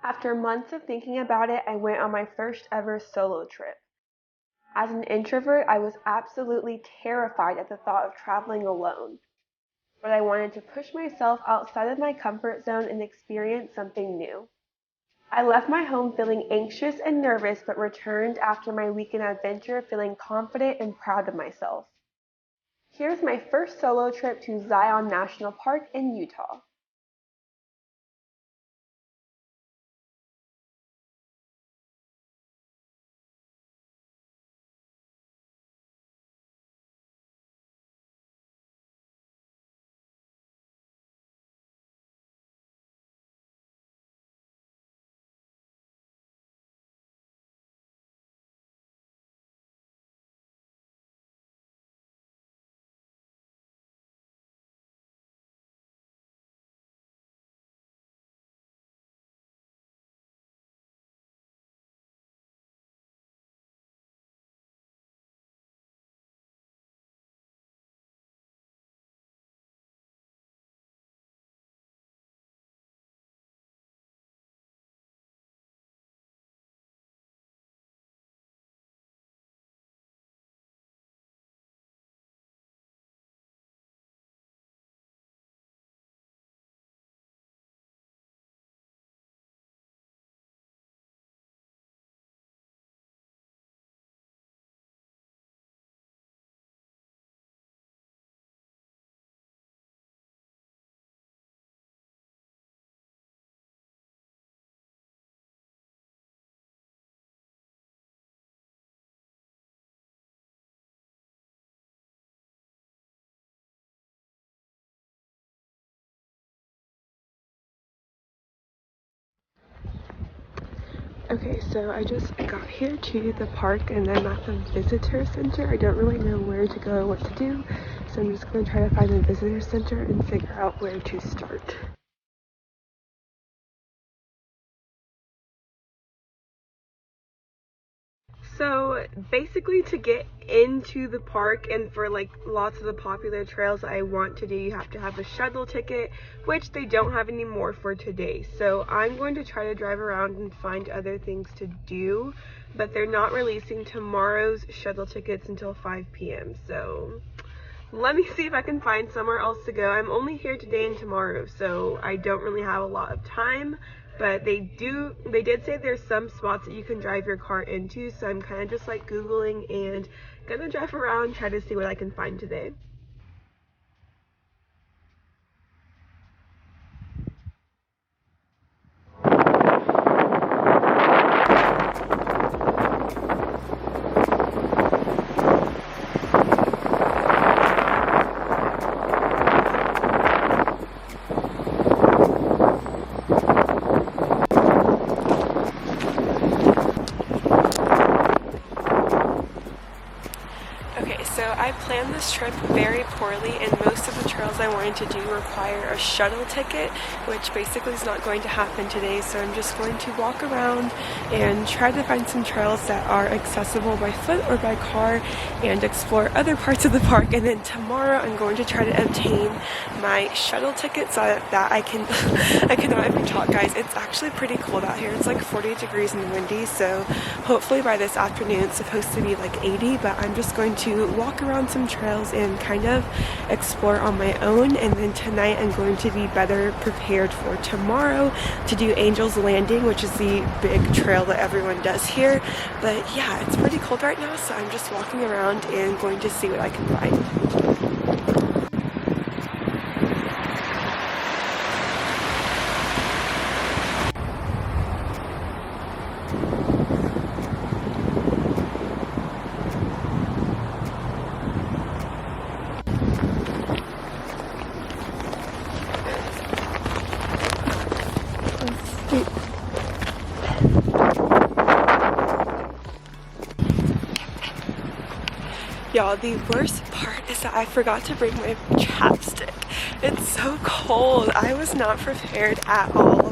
After months of thinking about it, I went on my first ever solo trip. As an introvert, I was absolutely terrified at the thought of traveling alone, but I wanted to push myself outside of my comfort zone and experience something new. I left my home feeling anxious and nervous, but returned after my weekend adventure feeling confident and proud of myself. Here's my first solo trip to Zion National Park in Utah. Okay, so I just got here to the park and I'm at the visitor center. I don't really know where to go or what to do, so I'm just going to try to find the visitor center and figure out where to start. So basically, to get into the park and for like lots of the popular trails I want to do, you have to have a shuttle ticket, which they don't have anymore for today. So I'm going to try to drive around and find other things to do, but they're not releasing tomorrow's shuttle tickets until 5 p.m. So let me see if I can find somewhere else to go. I'm only here today and tomorrow, so I don't really have a lot of time. But they did say there's some spots that you can drive your car into, so I'm kind of just like Googling and gonna drive around, try to see what I can find today. I planned this trip very poorly, and most of the trails I wanted to do require a shuttle ticket, which basically is not going to happen today. So I'm just going to walk around and try to find some trails that are accessible by foot or by car and explore other parts of the park. And then tomorrow I'm going to try to obtain my shuttle ticket so that I can I cannot even talk, guys. It's actually pretty cold out here. It's like 40 degrees and windy, so hopefully by this afternoon it's supposed to be like 80, but I'm just going to walk around some trails and kind of explore on my own. And then tonight I'm going to be better prepared for tomorrow to do Angel's Landing, which is the big trail that everyone does here. But yeah, it's pretty cold right now, so I'm just walking around and going to see what I can find. Y'all, the worst part is that I forgot to bring my chapstick. It's so cold. I was not prepared at all,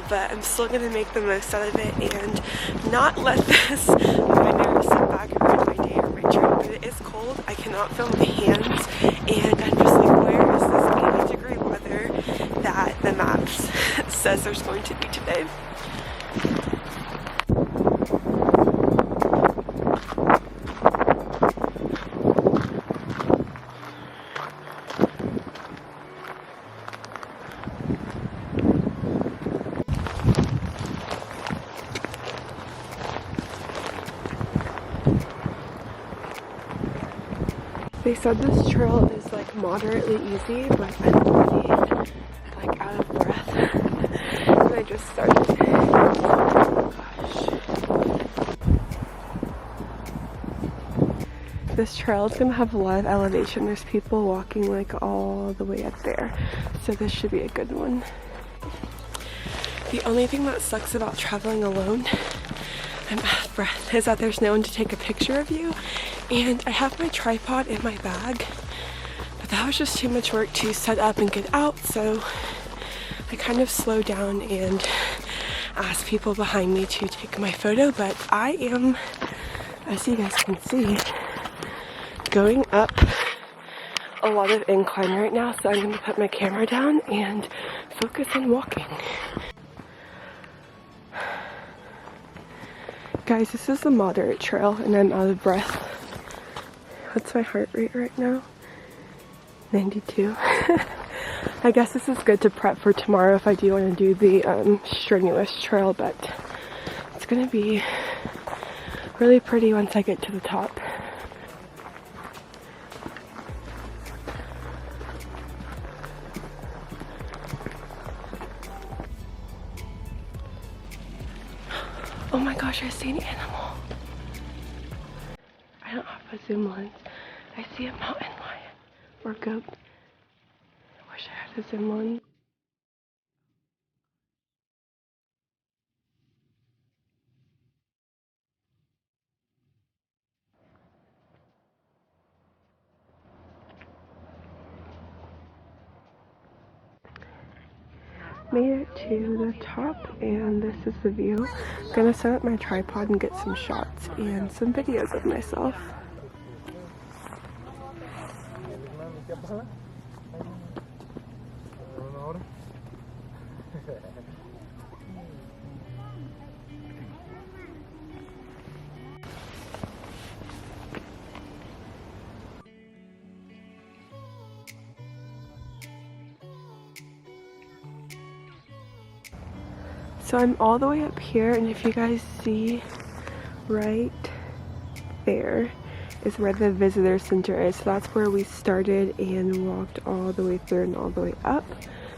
but I'm still gonna make the most out of it and not let this minor setback ruin my day or my trip. But it is cold. I cannot feel my hands, and I'm just like, where is this 80-degree weather that the maps says there's going to be today. They said this trail is like moderately easy, but I'm already like out of breath. And I just started. Oh gosh. This trail is gonna have a lot of elevation. There's people walking like all the way up there. So this should be a good one. The only thing that sucks about traveling alone, I'm out of breath, is that there's no one to take a picture of you. And I have my tripod in my bag, but that was just too much work to set up and get out, so I kind of slowed down and asked people behind me to take my photo. But I am, as you guys can see, going up a lot of incline right now, so I'm going to put my camera down and focus on walking. Guys, this is a moderate trail and I'm out of breath. What's my heart rate right now? 92. I guess this is good to prep for tomorrow if I do want to do the strenuous trail, but it's going to be really pretty once I get to the top. Oh my gosh, I see an animal. I don't have a zoom lens. I see a mountain lion or goat. I wish I had a zoom lens. Made it to the top and this is the view. I'm gonna set up my tripod and get some shots and some videos of myself. So I'm all the way up here, and if you guys see right there is where the visitor center is. So that's where we started and walked all the way through and all the way up.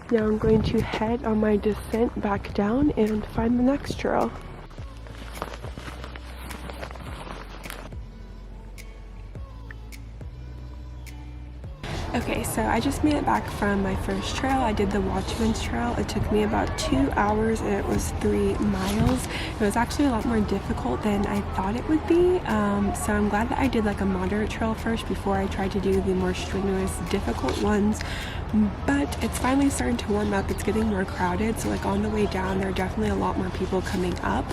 Now I'm going to head on my descent back down and find the next trail. Okay, so I just made it back from my first trail. I did the WATCHMAN's trail. It took me about 2 hours and it was 3 miles. It was actually a lot more difficult than I thought it would be. So I'm glad that I did like a moderate trail first before I tried to do the more strenuous, difficult ones. But it's finally starting to warm up. It's getting more crowded. So like on the way down, there are definitely a lot more people coming up.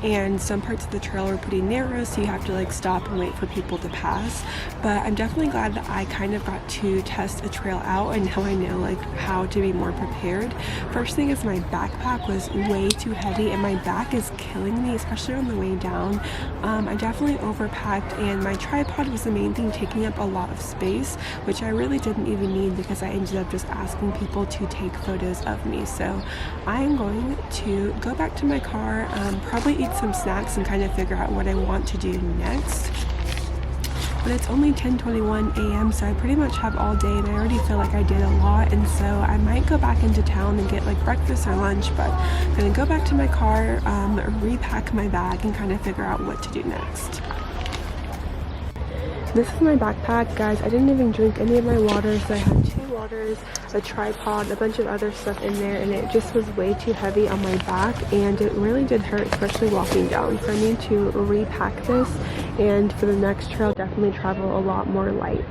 And some parts of the trail are pretty narrow, so you have to like stop and wait for people to pass. But I'm definitely glad that I kind of got to test a trail out and now I know like how to be more prepared. First thing is my backpack was way too heavy and my back is killing me, especially on the way down. I definitely overpacked and my tripod was the main thing taking up a lot of space, which I really didn't even need because I ended up just asking people to take photos of me. So I'm going to go back to my car, probably eat some snacks and kind of figure out what I want to do next. But it's only 10:21 a.m. so I pretty much have all day and I already feel like I did a lot, and so I might go back into town and get like breakfast or lunch, but I'm gonna go back to my car, repack my bag and kind of figure out what to do next. This is my backpack, guys. I didn't even drink any of my water, so I had 2 waters, a tripod, a bunch of other stuff in there, and it just was way too heavy on my back, and it really did hurt, especially walking down. So I need to repack this, and for the next trail, definitely travel a lot more light.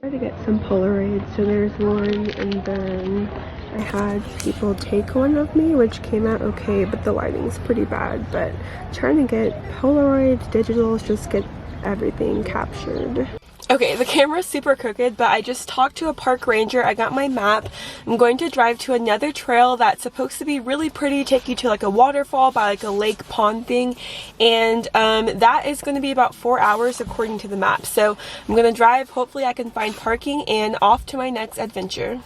I tried to get some Polaroids, so there's one, and then I had people take one of me, which came out okay, but the lighting's pretty bad. But trying to get Polaroids, digitals, just get everything captured. Okay, the camera's super crooked, but I just talked to a park ranger. I got my map. I'm going to drive to another trail that's supposed to be really pretty, take you to like a waterfall by like a lake pond thing, and that is going to be about 4 hours according to the map. So I'm going to drive, hopefully I can find parking, and off to my next adventure.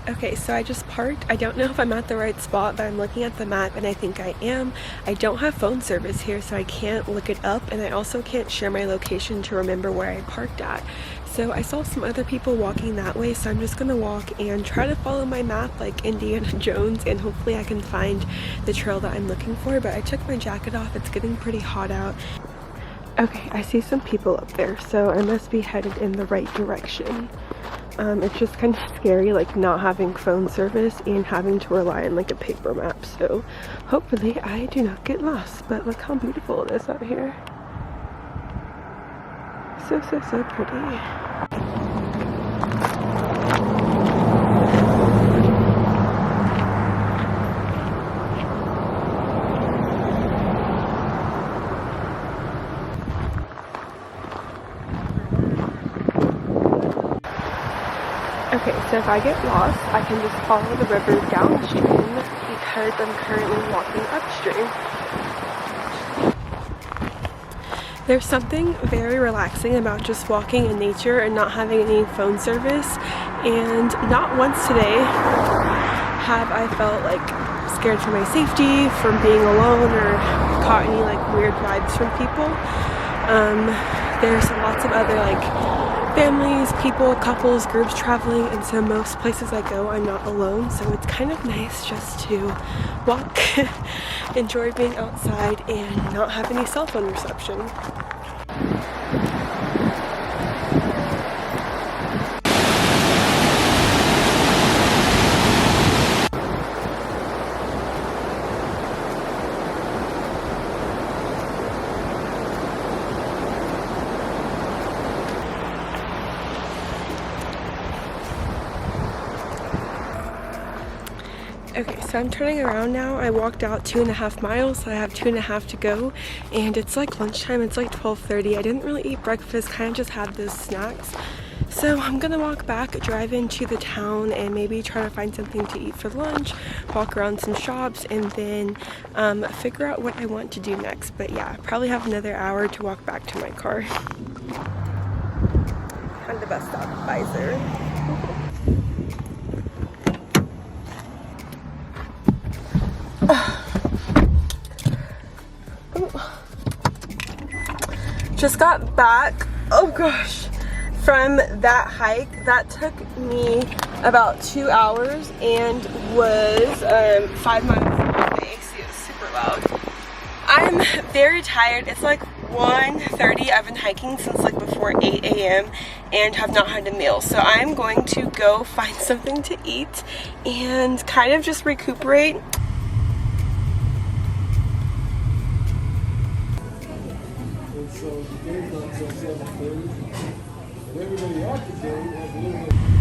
Okay, so I just parked. I don't know if I'm at the right spot, but I'm looking at the map and I think I am. I don't have phone service here, so I can't look it up, and I also can't share my location to remember where I parked at. So I saw some other people walking that way, so I'm just gonna walk and try to follow my map like Indiana Jones, and hopefully I can find the trail that I'm looking for. But I took my jacket off. It's getting pretty hot out. Okay, I see some people up there, so I must be headed in the right direction. It's just kind of scary, like not having phone service and having to rely on like a paper map, so hopefully I do not get lost. But look how beautiful it is out here. So pretty. Okay, so if I get lost, I can just follow the river downstream because I'm currently walking upstream. There's something very relaxing about just walking in nature and not having any phone service, and not once today have I felt like scared for my safety, from being alone, or caught any like weird vibes from people. There's lots of other like families, people, couples, groups traveling, and so most places I go I'm not alone, so it's kind of nice just to walk, enjoy being outside, and not have any cell phone reception. Okay, so I'm turning around now. I walked out 2.5 miles, so I have 2.5 to go, and it's like lunchtime. It's like 12:30. I didn't really eat breakfast, kind of just had those snacks. So I'm gonna walk back, drive into the town, and maybe try to find something to eat for lunch, walk around some shops, and then figure out what I want to do next. But yeah, I probably have another hour to walk back to my car. On the bus stop, Pfizer. Just got back, oh gosh, from that hike. That took me about 2 hours and was 5 miles long. The AC is super loud. I'm very tired. It's like 1:30. I've been hiking since like before 8 a.m. and have not had a meal. So I'm going to go find something to eat and kind of just recuperate. So the game's not until 7:30. And everybody at the game has literally.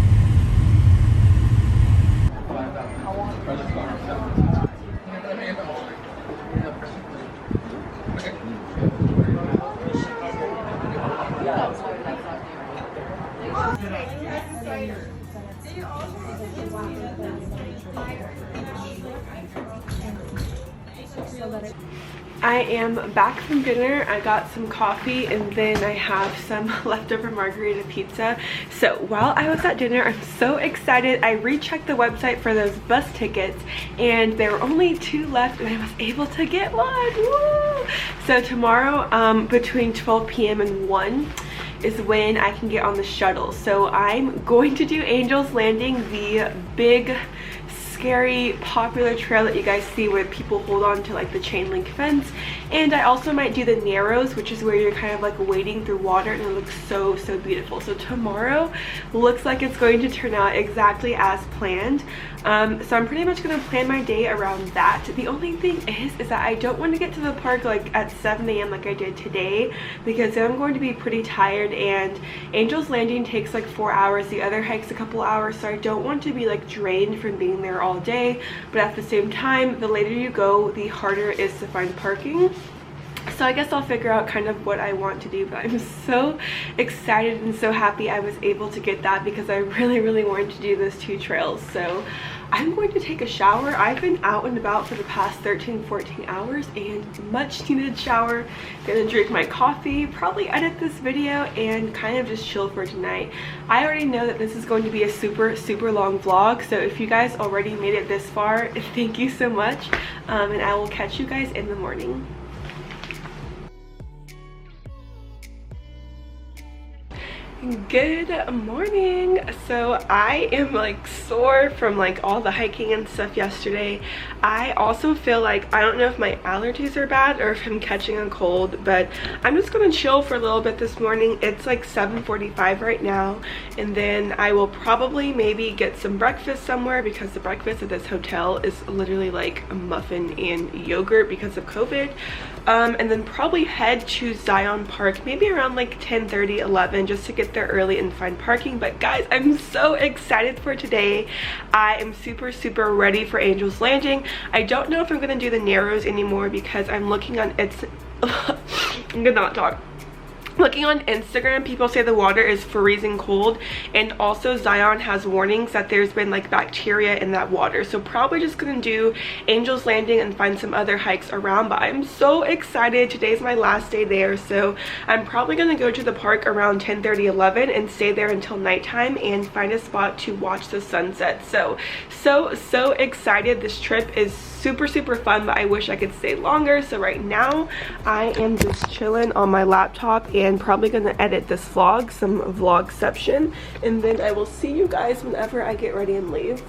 I am back from dinner. I got some coffee and then I have some leftover margarita pizza. So while I was at dinner, I'm so excited. I rechecked the website for those bus tickets and there were only 2 left and I was able to get one. Woo! So tomorrow between 12 p.m. and 1 is when I can get on the shuttle. So I'm going to do Angel's Landing, the big scary popular trail that you guys see where people hold on to like the chain link fence, and I also might do the Narrows, which is where you're kind of like wading through water, and it looks so beautiful. So tomorrow looks like it's going to turn out exactly as planned. So I'm pretty much going to plan my day around that. The only thing is that I don't want to get to the park like at 7 a.m. like I did today, because then I'm going to be pretty tired, and Angel's Landing takes like 4 hours, the other hike's a couple hours, so I don't want to be like drained from being there all all day, but at the same time, the later you go, the harder it is to find parking. So I guess I'll figure out kind of what I want to do, but I'm so excited and so happy I was able to get that because I really wanted to do those 2 trails. So I'm going to take a shower. I've been out and about for the past 13-14 hours and much needed shower. Gonna drink my coffee, probably edit this video, and kind of just chill for tonight. I already know that this is going to be a super long vlog, so if you guys already made it this far, thank you so much, and I will catch you guys in the morning. Good morning. So I am like sore from like all the hiking and stuff yesterday. I also feel like, I don't know if my allergies are bad or if I'm catching a cold, but I'm just gonna chill for a little bit this morning. It's like 7:45 right now, and then I will probably maybe get some breakfast somewhere because the breakfast at this hotel is literally like a muffin and yogurt because of COVID. And then probably head to Zion Park maybe around like 10:30, 11, just to get there early and find parking. But guys, I'm so excited for today. I am super ready for Angel's Landing. I don't know if I'm gonna do the Narrows anymore because I'm looking on I'm gonna not talk. Looking on Instagram, people say the water is freezing cold, and also Zion has warnings that there's been like bacteria in that water. So probably just gonna do Angel's Landing and find some other hikes around, but I'm so excited. Today's my last day there, so I'm probably gonna go to the park around 10:30, 11 and stay there until nighttime and find a spot to watch the sunset. So excited. This trip is super fun, but I wish I could stay longer. So right now I am just chilling on my laptop and probably gonna edit this vlog, some vlogception, and then I will see you guys whenever I get ready and leave.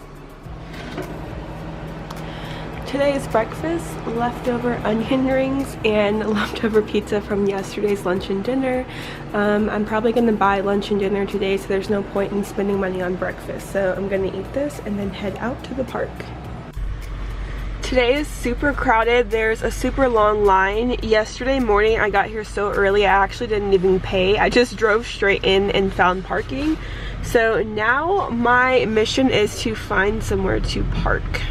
Today's breakfast, leftover onion rings and leftover pizza from yesterday's lunch and dinner. I'm probably gonna buy lunch and dinner today, so there's no point in spending money on breakfast. So I'm gonna eat this and then head out to the park. Today is super crowded. There's a super long line. Yesterday morning I got here so early I actually didn't even pay. I just drove straight in and found parking. So now my mission is to find somewhere to park.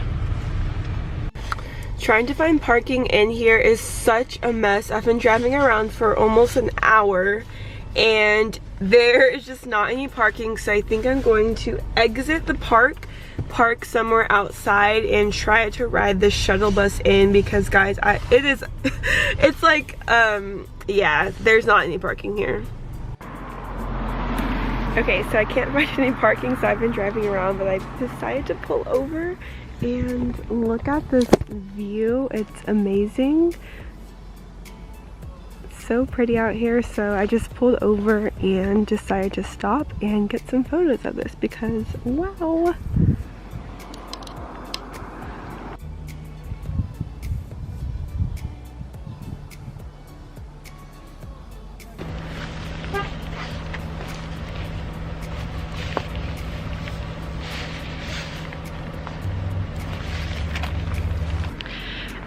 Trying to find parking in here is such a mess. I've been driving around for almost an hour and there is just not any parking, so I think I'm going to exit the park somewhere outside and try to ride the shuttle bus in because guys, it's like yeah, there's not any parking here. Okay, so I can't find any parking, so I've been driving around, but I decided to pull over and look at this view. It's amazing. It's so pretty out here, so I just pulled over and decided to stop and get some photos of this because wow.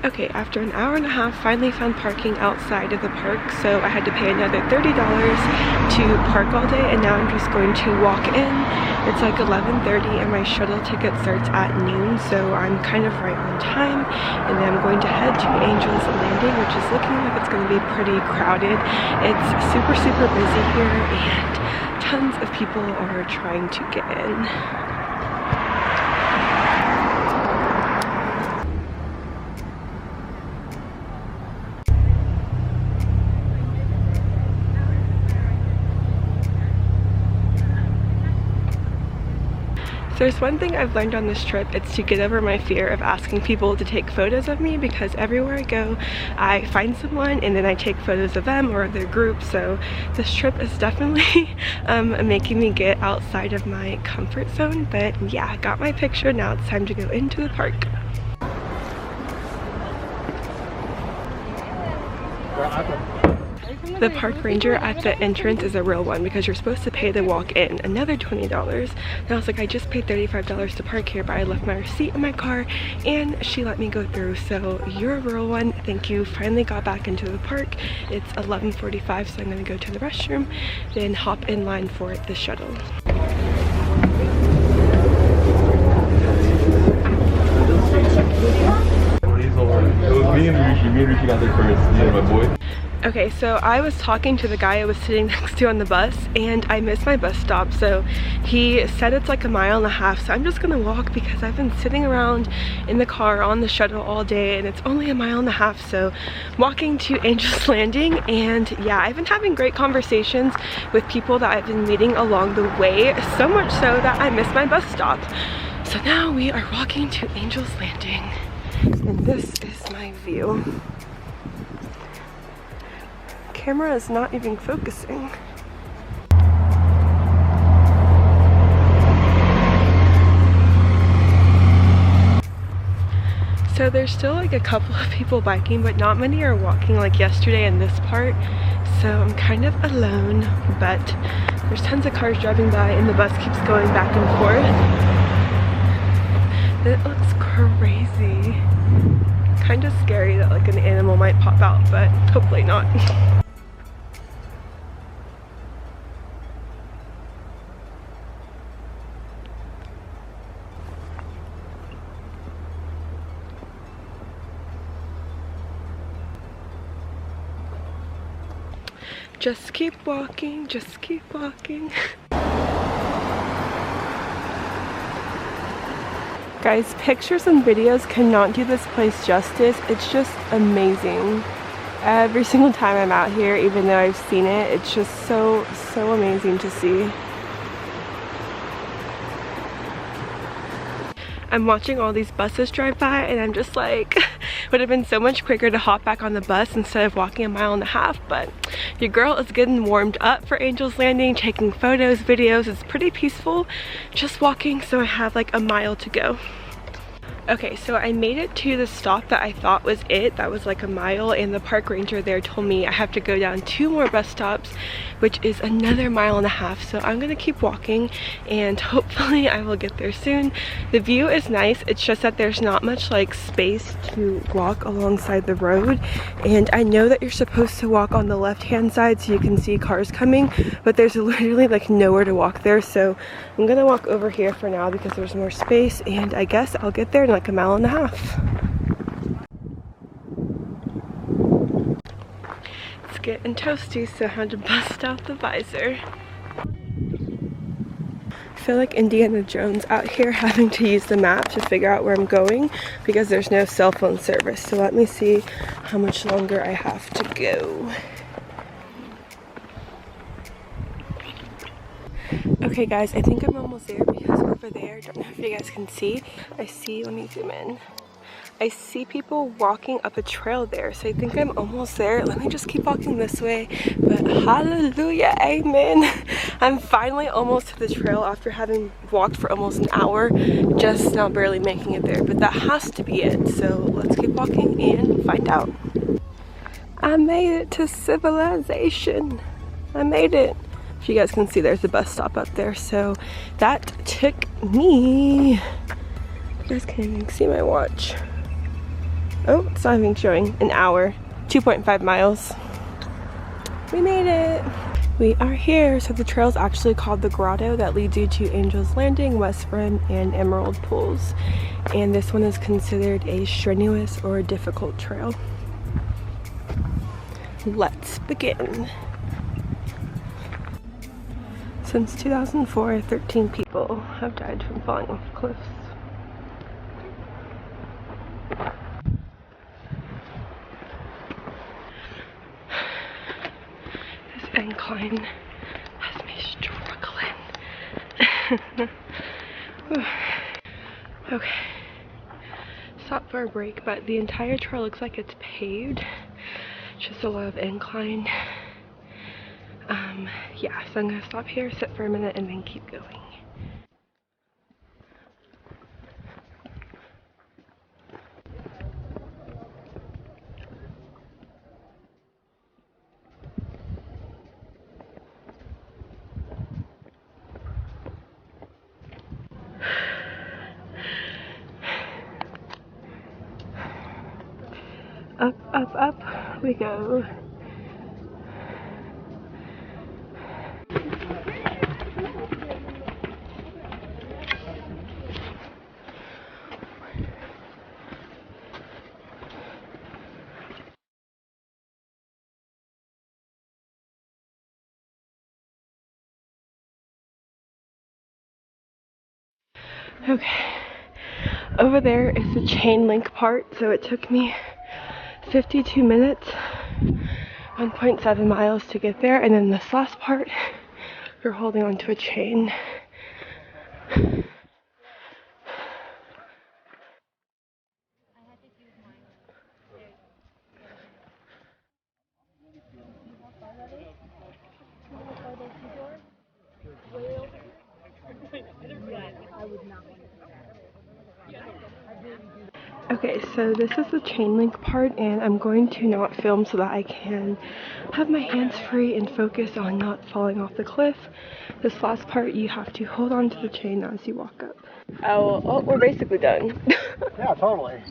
Okay, after an hour and a half, finally found parking outside of the park, so I had to pay another $30 to park all day, and now I'm just going to walk in. It's like 11:30 and my shuttle ticket starts at noon, so I'm kind of right on time, and then I'm going to head to Angel's Landing, which is looking like it's going to be pretty crowded. It's super busy here, and tons of people are trying to get in. There's one thing I've learned on this trip, it's to get over my fear of asking people to take photos of me, because everywhere I go I find someone and then I take photos of them or their group. So this trip is definitely making me get outside of my comfort zone, but yeah, I got my picture. Now it's time to go into the park. The park ranger at the entrance is a real one because you're supposed to pay to walk in, another $20. And I was like, I just paid $35 to park here, but I left my receipt in my car and she let me go through. So you're a real one. Thank you. Finally got back into the park. It's 11:45, so I'm gonna go to the restroom, then hop in line for the shuttle. It was me and Rishi. Me and Rishi got there first. Me and my boy. Okay, so I was talking to the guy I was sitting next to on the bus and I missed my bus stop, so he said it's like 1.5 miles, so I'm just gonna walk because I've been sitting around in the car on the shuttle all day and it's only 1.5 miles, so walking to Angel's Landing. And yeah, I've been having great conversations with people that I've been meeting along the way, so much so that I missed my bus stop. So now we are walking to Angel's Landing and this is my view. Camera is not even focusing. So there's still like a couple of people biking, but not many are walking like yesterday in this part. So I'm kind of alone, but there's tons of cars driving by and the bus keeps going back and forth. It looks crazy. Kind of scary that like an animal might pop out, but hopefully not. Just keep walking, just keep walking. Guys, pictures and videos cannot do this place justice. It's just amazing. Every single time I'm out here, even though I've seen it, it's just so amazing to see. I'm watching all these buses drive by and I'm just like, would have been so much quicker to hop back on the bus instead of walking 1.5 miles, but your girl is getting warmed up for Angel's Landing, taking photos, videos. It's pretty peaceful just walking, so I have like 1 mile to go. Okay, so I made it to the stop that I thought was it. That was like 1 mile, and the park ranger there told me I have to go down 2 more bus stops, which is another 1.5 miles. So I'm gonna keep walking and hopefully I will get there soon. The view is nice, it's just that there's not much like space to walk alongside the road. And I know that you're supposed to walk on the left-hand side so you can see cars coming, but there's literally like nowhere to walk there. So I'm gonna walk over here for now because there's more space, and I guess I'll get there in like 1.5 miles. It's getting toasty, so I had to bust out the visor. I feel like Indiana Jones out here having to use the map to figure out where I'm going because there's no cell phone service. So let me see how much longer I have to go. Okay guys, I think I'm almost there because over there, I don't know if you guys can see, let me zoom in. I see people walking up a trail there, so I think I'm almost there. Let me just keep walking this way, but hallelujah, amen. I'm finally almost to the trail after having walked for almost an hour, just now barely making it there, but that has to be it. So let's keep walking and find out. I made it to civilization. I made it. If you guys can see, there's a bus stop up there, so that took me, you guys can't even see my watch. Oh, it's not even showing, an hour, 2.5 miles. We made it. We are here. So the trail is actually called the Grotto that leads you to Angel's Landing, West Rim, and Emerald Pools. And this one is considered a strenuous or a difficult trail. Let's begin. Since 2004, 13 people have died from falling off cliffs. This incline has me struggling. Okay, stop for a break, but the entire trail looks like it's paved. Just a lot of incline. Yeah, so I'm gonna stop here, sit for a minute, and then keep going. Up, up, up we go. Okay, over there is the chain link part, so it took me 52 minutes, 1.7 miles to get there, and then this last part, you're holding onto a chain. Okay, so this is the chain link part, and I'm going to not film so that I can have my hands free and focus on not falling off the cliff. This last part, you have to hold on to the chain as you walk up. Oh, we're basically done. Yeah, totally.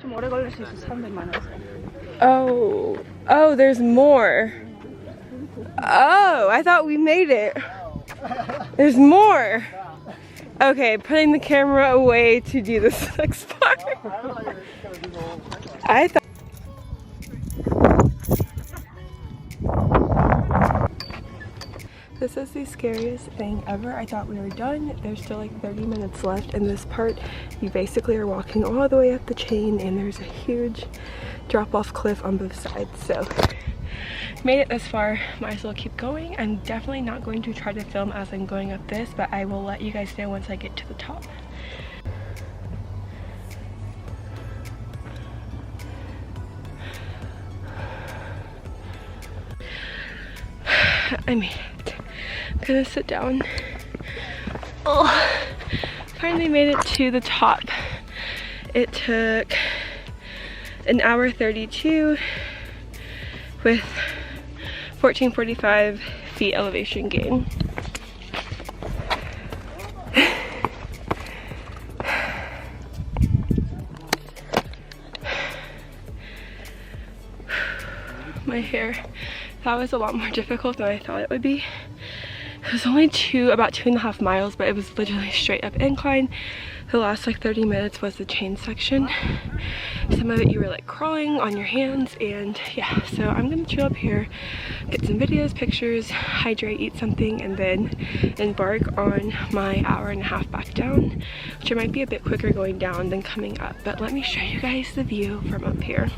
좀 오래 걸릴 수 있어. 사람들이 많아서. Oh, there's more. Oh, I thought we made it. There's more. Okay, putting the camera away to do this next part. I thought. This is the scariest thing ever. I thought we were done. There's still like 30 minutes left in this part. You basically are walking all the way up the chain, and there's a huge drop-off cliff on both sides. So, made it this far. Might as well keep going. I'm definitely not going to try to film as I'm going up this, but I will let you guys know once I get to the top. I made it. I'm gonna sit down. Oh, finally made it to the top. It took an hour 32 with 1445 feet elevation gain. My hair, that was a lot more difficult than I thought it would be. It was only about 2.5 miles, but it was literally straight up incline. The last like 30 minutes was the chain section. Some of it you were like crawling on your hands, and yeah, so I'm gonna chill up here, get some videos, pictures, hydrate, eat something, and then embark on my hour-and-a-half back down, which it might be a bit quicker going down than coming up. But let me show you guys the view from up here.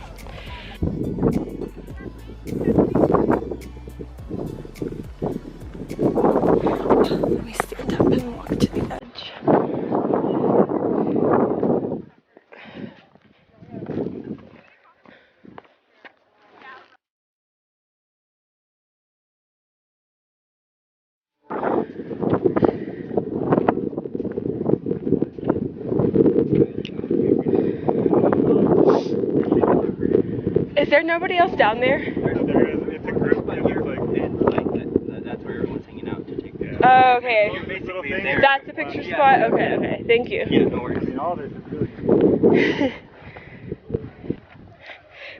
Let me stand up and walk to the edge. Is there nobody else down there? There is. It's a group, but you're like, that's where everyone's hanging out to take the. Oh, okay. You're basically there. That's the picture spot? Okay, okay. Thank you. Yeah, no worries.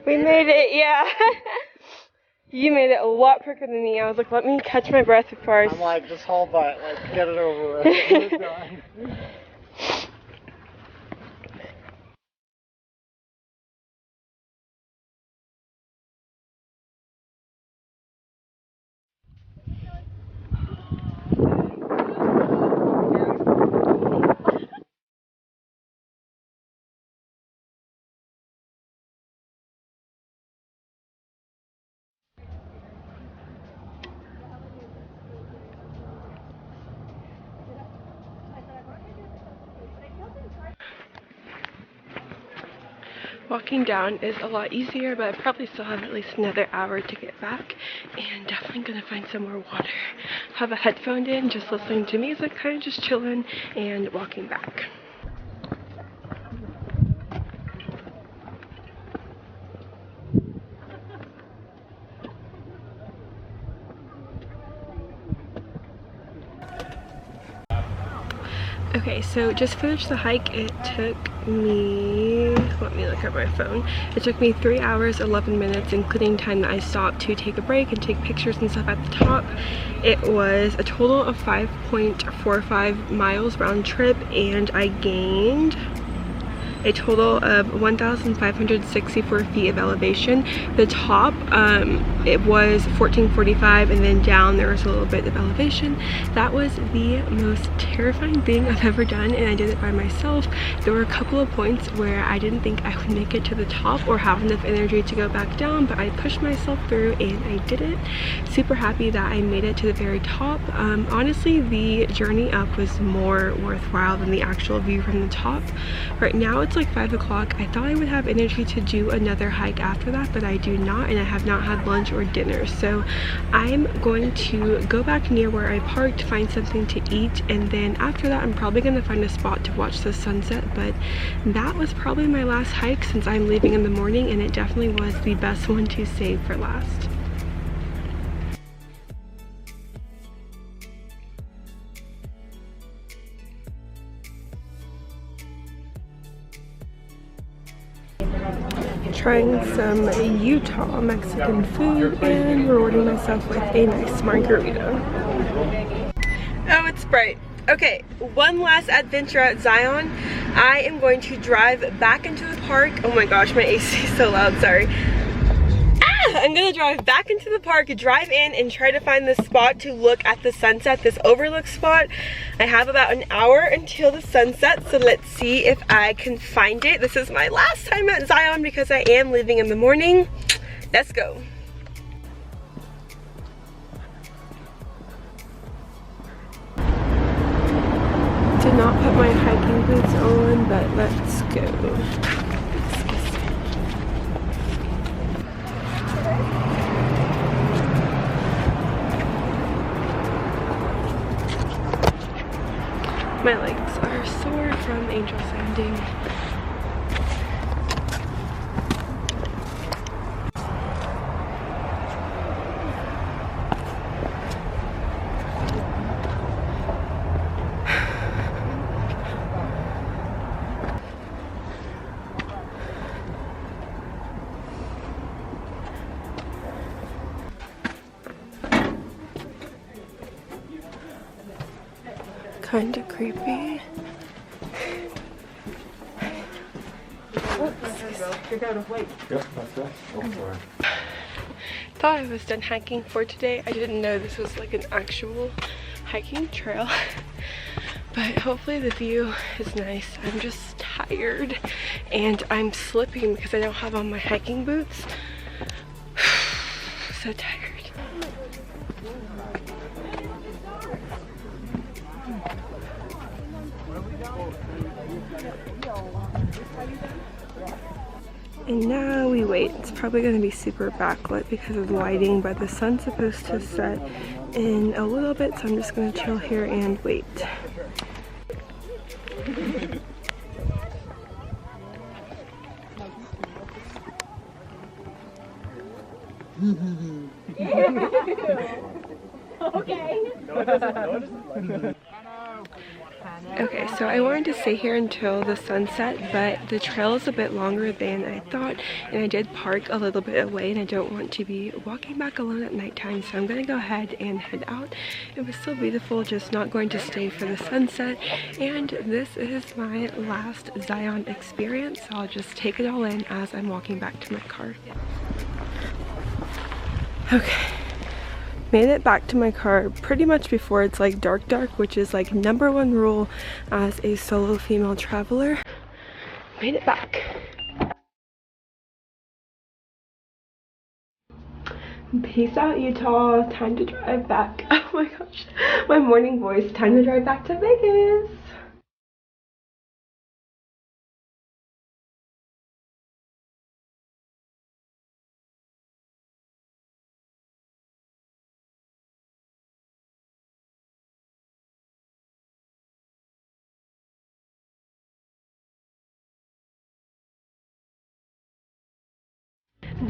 We made it, yeah. You made it a lot quicker than me. I was like, let me catch my breath before I... I'm like, just hold that, like, get it over with. It's done. Walking down is a lot easier, but I probably still have at least another hour to get back, and definitely gonna find some more water. Have a headphone in, just listening to music, kind of just chilling and walking back. Okay, so just finished the hike. It took me, let me look at my phone. It took me 3 hours, 11 minutes, including time that I stopped to take a break and take pictures and stuff at the top. It was a total of 5.45 miles round trip, and I gained a total of 1,564 feet of elevation. The top, it was 1445, and then down there was a little bit of elevation. That was the most terrifying thing I've ever done, and I did it by myself. There were a couple of points where I didn't think I would make it to the top or have enough energy to go back down, but I pushed myself through and I did it. Super happy that I made it to the very top. Honestly, the journey up was more worthwhile than the actual view from the top. Right now it's like 5 o'clock. I thought I would have energy to do another hike after that, but I do not, and I have not had lunch or dinner. So I'm going to go back near where I parked, find something to eat, and then after that I'm probably going to find a spot to watch the sunset. But that was probably my last hike since I'm leaving in the morning, and it definitely was the best one to save for last. Trying some Utah Mexican food and rewarding myself with a nice margarita. Oh, it's bright. Okay, one last adventure at Zion. I am going to drive back into the park. Oh my gosh, my AC is so loud, sorry. I'm gonna drive back into the park, drive in, and try to find the spot to look at the sunset, this overlook spot. I have about an hour until the sunset, so let's see if I can find it. This is my last time at Zion because I am leaving in the morning. Let's go. Did not put my hiking boots on, but let's go. My legs are sore from angel sanding. Kind of creepy. Thought I was done hiking for today. I didn't know this was like an actual hiking trail. But hopefully the view is nice. I'm just tired and I'm slipping because I don't have on my hiking boots. So tired. And now we wait. It's probably going to be super backlit because of the lighting, but the sun's supposed to set in a little bit, so I'm just going to chill here and wait. Okay, so I wanted to stay here until the sunset, but the trail is a bit longer than I thought, and I did park a little bit away, and I don't want to be walking back alone at nighttime, so I'm gonna go ahead and head out. It was still beautiful, just not going to stay for the sunset, and this is my last Zion experience, so I'll just take it all in as I'm walking back to my car. Okay. Made it back to my car pretty much before it's like dark, which is like #1 rule as a solo female traveler. Made it back. Peace out, Utah. Time to drive back. Oh my gosh, my morning voice. Time to drive back to Vegas.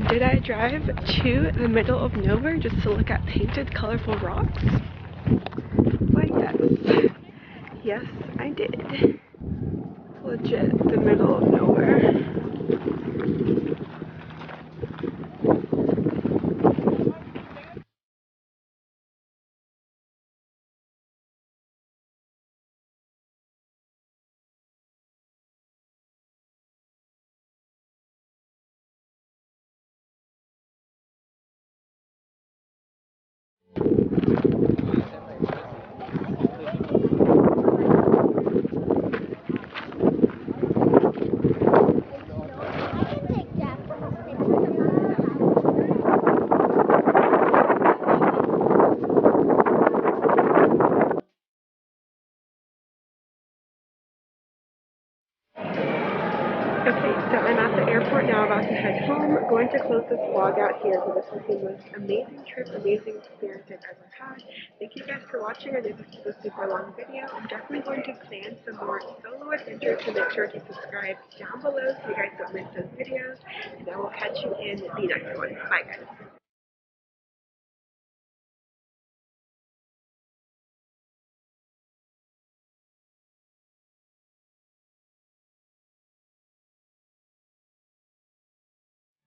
Did I drive to the middle of nowhere just to look at painted, colorful rocks? Why, yes. Yes, I did. Legit, the middle of nowhere. Okay, so I'm at the airport now, about to head home. Going to close this vlog out here, but this has been the most amazing trip, amazing experience I've ever had. Thank you guys for watching. I know this is a super long video. I'm definitely going to plan some more solo adventures, so make sure to subscribe down below so you guys don't miss those videos. And I will catch you in the next one. Bye guys.